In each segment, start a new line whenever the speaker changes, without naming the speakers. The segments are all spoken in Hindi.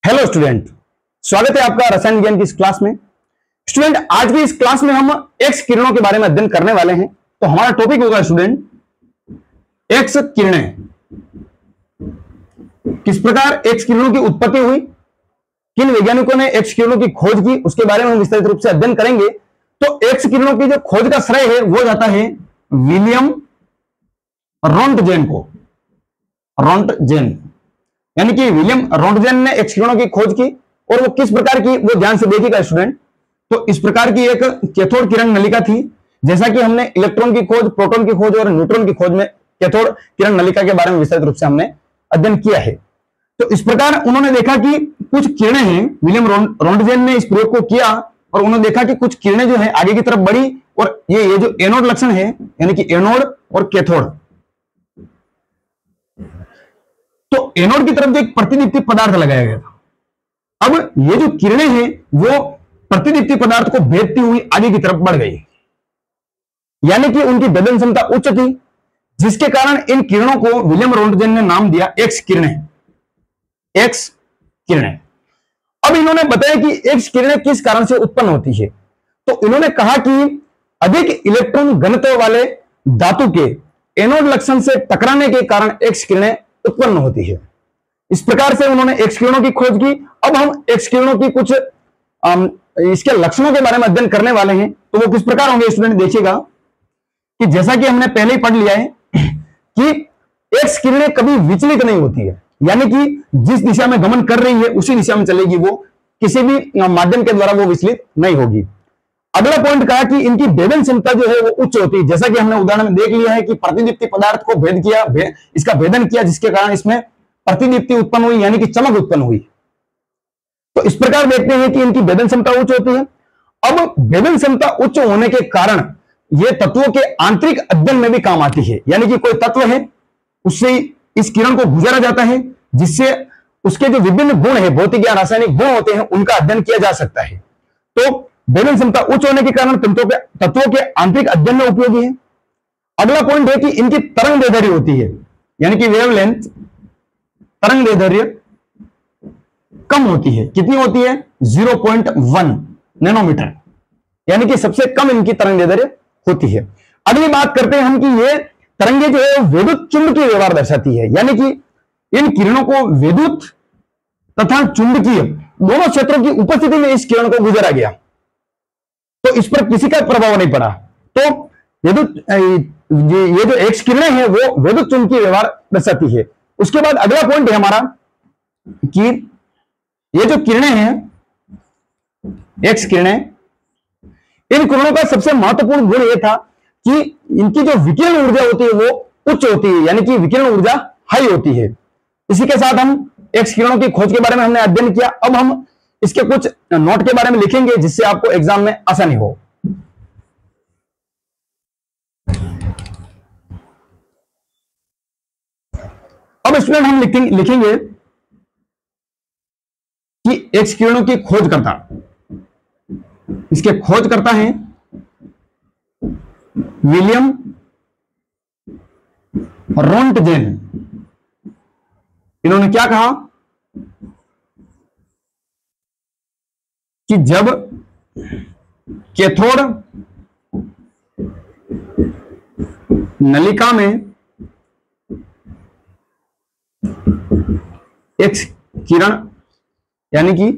हेलो स्टूडेंट, स्वागत है आपका रसायन विज्ञान की इस क्लास में। स्टूडेंट, आज की इस क्लास में हम एक्स किरणों के बारे में अध्ययन करने वाले हैं। तो हमारा टॉपिक होगा स्टूडेंट एक्स किरणें। किस प्रकार एक्स किरणों की उत्पत्ति हुई, किन वैज्ञानिकों ने एक्स किरणों की खोज की, उसके बारे में हम विस्तारित रूप से अध्ययन करेंगे। तो एक्स किरणों की जो खोज का श्रेय है वो जाता है विलियम रोंटगेन को। रोंटगेन यानी कि विलियम रोंटगेन ने एक्स किरणों की खोज की। और वो किस प्रकार की, वो ध्यान से देखिएगा स्टूडेंट। तो इस प्रकार की एक कैथोड किरण नलिका थी। जैसा कि हमने इलेक्ट्रॉन की खोज, प्रोटॉन की खोज और न्यूट्रॉन की खोज में कैथोड किरण नलिका के बारे में विस्तारित रूप से हमने अध्ययन किया है। तो इस प्रकार उन्होंने देखा कि कुछ किरणें हैं। विलियम रोंटगेन ने इस प्रयोग को किया और उन्होंने देखा कि कुछ किरणें जो है आगे की तरफ बढ़ी और ये जो एनोड लक्षण है, यानी कि एनोड और कैथोड। तो एनोड की तरफ जो एक प्रतिदीप्ति पदार्थ लगाया गया था। अब ये जो किरणें हैं वो प्रतिदीप्ति पदार्थ को भेदती हुई आगे की तरफ बढ़ गई, यानी कि उनकी भेदन क्षमता उच्च थी, जिसके कारण इन किरणों को विलियम रोंटगेन ने नाम दिया एक्स किरणें। एक्स किरणें। अब इन्होंने बताया कि एक्स किरणें किस कारण से उत्पन्न होती है। तो इन्होंने कहा कि अधिक इलेक्ट्रॉन घनत्व वाले धातु के एनोड लक्षण से टकराने के कारण एक्स किरणें उत्पन्न होती है। इस प्रकार से उन्होंने एक्स किरणों की खोज की। अब हम एक्स किरणों की कुछ इसके लक्षणों के बारे में अध्ययन करने वाले हैं। तो वो किस प्रकार होंगे स्टूडेंट, देखिएगा कि जैसा कि हमने पहले ही पढ़ लिया है कि एक्स किरणें कभी विचलित नहीं होती है, यानी कि जिस दिशा में गमन कर रही है उसी दिशा में चलेगी, वो किसी भी माध्यम के द्वारा वो विचलित नहीं होगी। अगला पॉइंट कहा कि इनकी भेदन क्षमता जो है वो उच्च होती है। जैसा कि हमने उदाहरण में देख लिया है कि प्रतिदीप्ति पदार्थ को भेद किया, इसका भेदन किया, जिसके कारण इसमें प्रतिदीप्ति उत्पन्न हुई, यानी कि चमक उत्पन्न हुई। तो इस प्रकार देखते हैं कि इनकी भेदन क्षमता उच्च होती है। अब भेदन क्षमता उच्च होने के कारण ये तत्वों के आंतरिक अध्ययन में भी काम आती है, यानी कि कोई तत्व है उससे इस किरण को गुजारा जाता है, जिससे उसके जो विभिन्न गुण है, भौतिक या रासायनिक गुण होते हैं, उनका अध्ययन किया जा सकता है। तो भेदन क्षमता उच्च होने के कारण तत्वों के आंतरिक अध्ययन में उपयोगी है। अगला पॉइंट है कि इनकी तरंग दैर्ध्य होती है, यानी कि वेवलेंथ, तरंग दैर्ध्य कम होती है। कितनी होती है? 0.1 नैनोमीटर, यानी कि सबसे कम इनकी तरंग दैर्ध्य होती है। अगली बात करते हैं हम कि ये तरंगे जो है विद्युत चुंबकीय व्यवहार दर्शाती है, यानी कि इन किरणों को विद्युत तथा चुंबकीय दोनों क्षेत्रों की उपस्थिति में इस किरण को गुजारा गया, तो इस पर किसी का प्रभाव नहीं पड़ा। तो ये जो एक्स किरणें हैं वो विद्युत चुंबकीय व्यवहार दर्शाती है। उसके बाद अगला पॉइंट है हमारा कि ये जो किरणें हैं, एक्स किरणें, इन किरणों का सबसे महत्वपूर्ण गुण यह था कि इनकी जो विकिरण ऊर्जा होती है वो उच्च होती है, यानी कि विकिरण ऊर्जा हाई होती है। इसी के साथ हम एक्स किरणों की खोज के बारे में हमने अध्ययन किया। अब हम इसके कुछ नोट के बारे में लिखेंगे जिससे आपको एग्जाम में आसानी हो। अब स्टूडेंट हम लिखेंगे कि एक्स किरणों की खोजकर्ता, इसके खोजकर्ता हैं विलियम रोंटगेन। इन्होंने क्या कहा कि जब कैथोड नलिका में एक्स किरण, यानी कि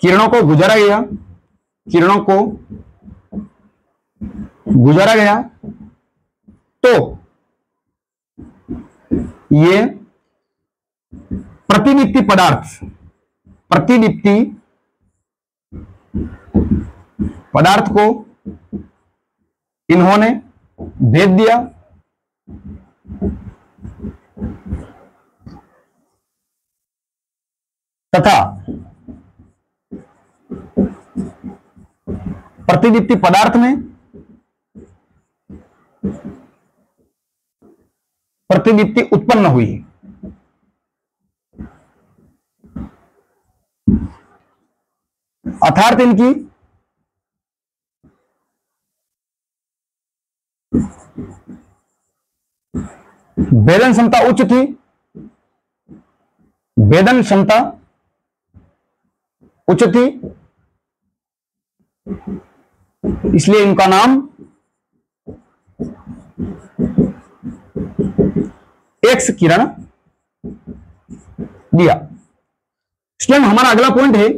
किरणों को गुजारा गया, तो ये प्रतिदीप्ति पदार्थ को इन्होंने भेद दिया तथा प्रतिदीप्ति पदार्थ में प्रतिदीप्ति उत्पन्न हुई। अर्थात इनकी भेदन क्षमता उच्च थी वेदन क्षमता उच्च थी, इसलिए इनका नाम एक्स किरण दिया। स्टूडेंट हमारा अगला पॉइंट है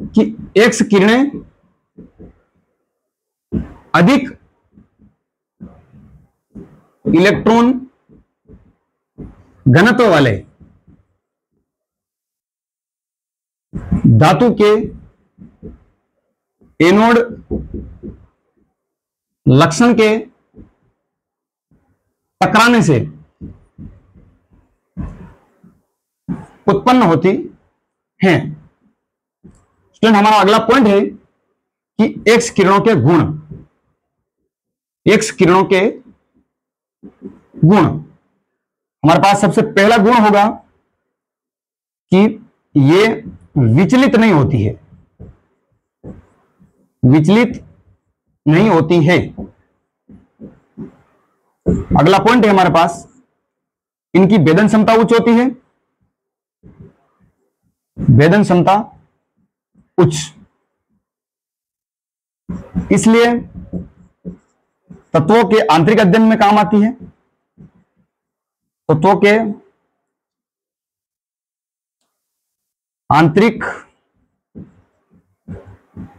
कि एक्स किरणें अधिक इलेक्ट्रॉन घनत्व वाले धातु के एनोड लक्षण के टकराने से उत्पन्न होती हैं। स्टूडेंट हमारा अगला पॉइंट है कि एक्स किरणों के गुण, एक्स किरणों के गुण। हमारे पास सबसे पहला गुण होगा कि ये विचलित नहीं होती है, विचलित नहीं होती है। अगला पॉइंट है हमारे पास, इनकी वेदन क्षमता उच्च होती है, वेदन क्षमता उच्च, इसलिए तत्वों के आंतरिक अध्ययन में काम आती है। तत्वों के आंतरिक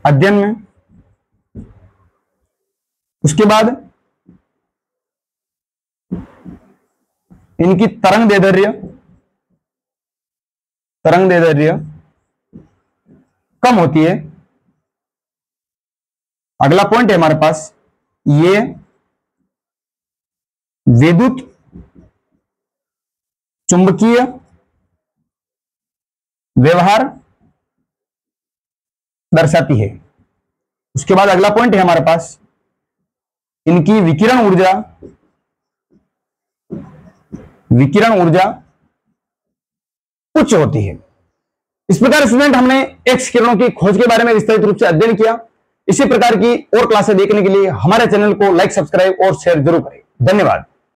अध्ययन में। उसके बाद इनकी तरंग दैर्ध्य कम होती है। अगला पॉइंट है हमारे पास, ये विद्युत चुंबकीय व्यवहार दर्शाती है। उसके बाद अगला पॉइंट है हमारे पास, इनकी विकिरण ऊर्जा उच्च होती है। इस प्रकार स्टूडेंट हमने एक्स किरणों की खोज के बारे में विस्तारित रूप से अध्ययन किया। इसी प्रकार की और क्लासें देखने के लिए हमारे चैनल को लाइक, सब्सक्राइब और शेयर जरूर करें। धन्यवाद।